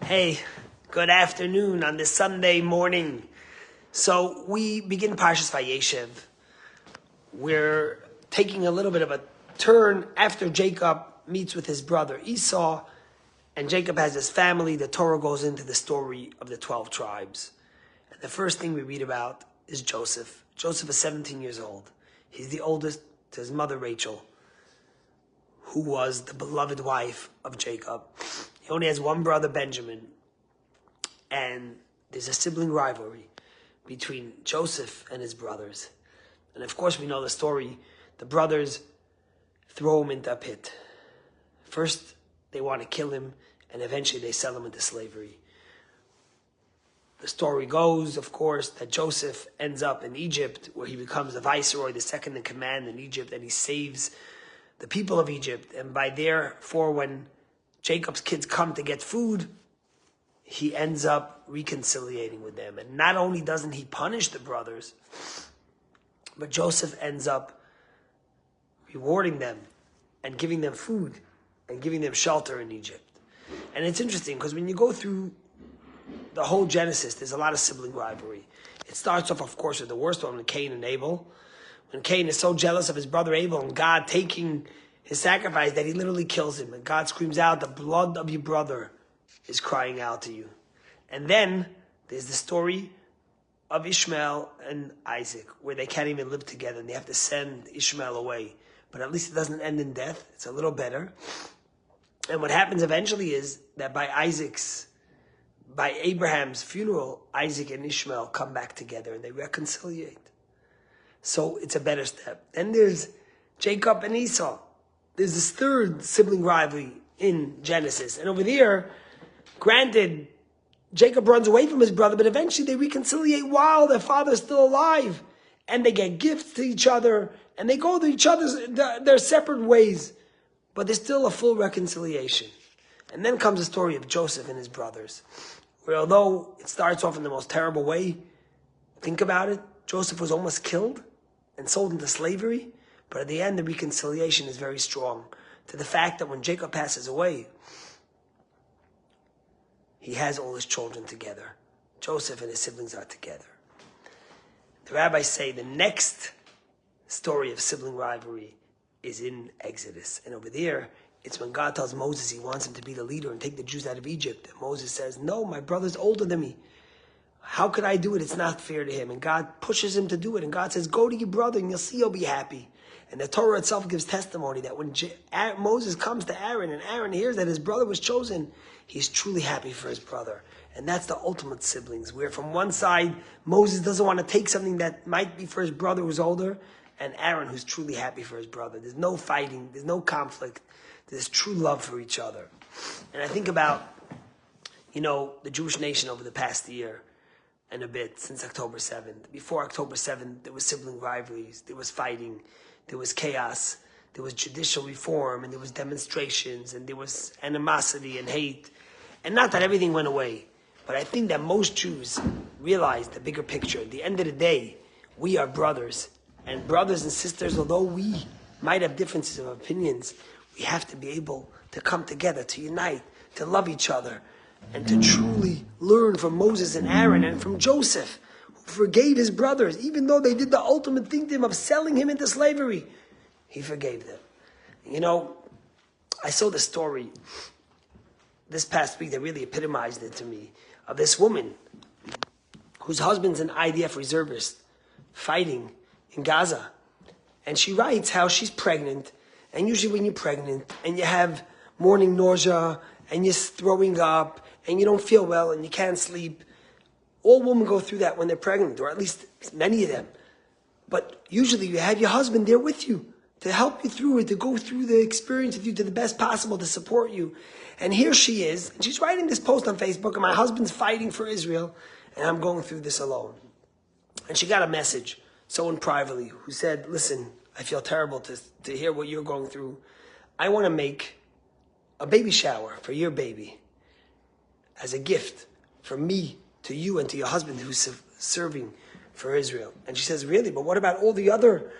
Hey, good afternoon on this Sunday morning. So we begin Parshas Vayeshev. We're taking a little bit of a turn after Jacob meets with his brother Esau, and Jacob has his family. The Torah goes into the story of the 12 tribes. And the first thing we read about is Joseph. Joseph is 17 years old. He's the oldest to his mother Rachel, who was the beloved wife of Jacob. He only has one brother, Benjamin, and there's a sibling rivalry between Joseph and his brothers. And of course we know the story. The brothers throw him into a pit. First they want to kill him, and eventually they sell him into slavery. The story goes, of course, that Joseph ends up in Egypt, where he becomes the viceroy, the second in command in Egypt, and he saves the people of Egypt. And by therefore, when Jacob's kids come to get food, he ends up reconciliating with them. And not only doesn't he punish the brothers, but Joseph ends up rewarding them and giving them food and giving them shelter in Egypt. And it's interesting because when you go through the whole Genesis, there's a lot of sibling rivalry. It starts off, of course, with the worst one, with Cain and Abel. When Cain is so jealous of his brother Abel and God taking his sacrifice that he literally kills him. And God screams out, "The blood of your brother is crying out to you." And then there's the story of Ishmael and Isaac, where they can't even live together and they have to send Ishmael away. But at least it doesn't end in death. It's a little better. And what happens eventually is that by Abraham's funeral, Isaac and Ishmael come back together and they reconciliate. So it's a better step. Then there's Jacob and Esau. There's this third sibling rivalry in Genesis. And over there, granted, Jacob runs away from his brother, but eventually they reconciliate while their father's still alive. And they get gifts to each other, and they go to each other's, their separate ways. But there's still a full reconciliation. And then comes the story of Joseph and his brothers, where although it starts off in the most terrible way, think about it, Joseph was almost killed and sold into slavery. But at the end, the reconciliation is very strong, to the fact that when Jacob passes away, he has all his children together. Joseph and his siblings are together. The rabbis say the next story of sibling rivalry is in Exodus. And over there, it's when God tells Moses he wants him to be the leader and take the Jews out of Egypt. And Moses says, "No, my brother's older than me. How could I do it? It's not fair to him." And God pushes him to do it. And God says, "Go to your brother and you'll see he'll be happy." And the Torah itself gives testimony that when Moses comes to Aaron and Aaron hears that his brother was chosen, he's truly happy for his brother. And that's the ultimate siblings, where from one side, Moses doesn't want to take something that might be for his brother who's older, and Aaron who's truly happy for his brother. There's no fighting, there's no conflict, there's true love for each other. And I think about, the Jewish nation over the past year and a bit, since October 7th. Before October 7th, there was sibling rivalries, there was fighting, there was chaos, there was judicial reform, and there was demonstrations, and there was animosity and hate. And not that everything went away, but I think that most Jews realized the bigger picture. At the end of the day, we are brothers. And brothers and sisters, although we might have differences of opinions, we have to be able to come together, to unite, to love each other, and to truly learn from Moses and Aaron and from Joseph, forgave his brothers, even though they did the ultimate thing to him of selling him into slavery. He forgave them. I saw the story this past week that really epitomized it to me, of this woman whose husband's an IDF reservist fighting in Gaza. And she writes how she's pregnant, and usually when you're pregnant and you have morning nausea and you're throwing up and you don't feel well and you can't sleep, all women go through that when they're pregnant, or at least many of them. But usually you have your husband there with you to help you through it, to go through the experience with you to the best possible, to support you. And here she is, and she's writing this post on Facebook, and my husband's fighting for Israel, and I'm going through this alone. And she got a message, someone privately, who said, "Listen, I feel terrible to hear what you're going through. I want to make a baby shower for your baby as a gift from me to you and to your husband who's serving for Israel." And she says, "Really? But what about all the other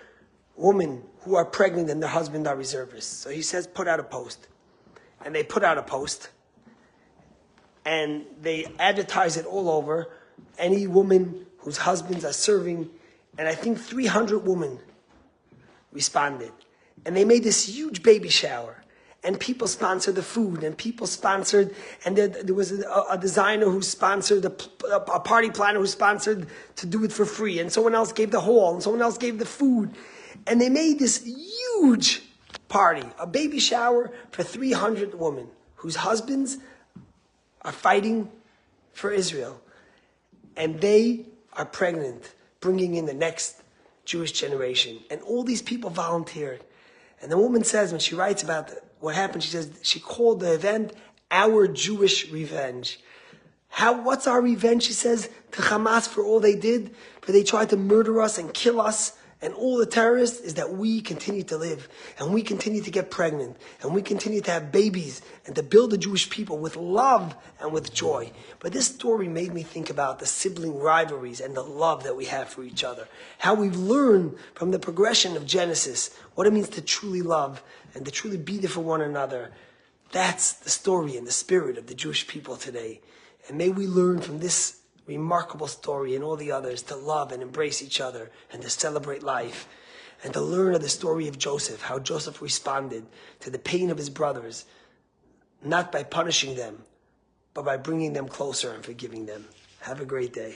women who are pregnant and their husband are reservists?" So he says, "Put out a post." And they put out a post. and they advertise it all over. Any woman whose husbands are serving, and I think 300 women responded. And they made this huge baby shower. And people sponsored the food, and people sponsored, and there was a designer who sponsored, a party planner who sponsored to do it for free, and someone else gave the hall, and someone else gave the food. And they made this huge party, a baby shower for 300 women whose husbands are fighting for Israel. And they are pregnant, bringing in the next Jewish generation. And all these people volunteered. And the woman says, when she writes about what happened, she says she called the event Our Jewish Revenge. What's our revenge, she says, to Hamas for all they did, for they tried to murder us and kill us, and all the terrorists, is that we continue to live, and we continue to get pregnant, and we continue to have babies, and to build the Jewish people with love and with joy. But this story made me think about the sibling rivalries and the love that we have for each other. How we've learned from the progression of Genesis what it means to truly love and to truly be there for one another. That's the story and the spirit of the Jewish people today. And may we learn from this remarkable story and all the others to love and embrace each other and to celebrate life, and to learn of the story of Joseph, how Joseph responded to the pain of his brothers, not by punishing them, but by bringing them closer and forgiving them. Have a great day.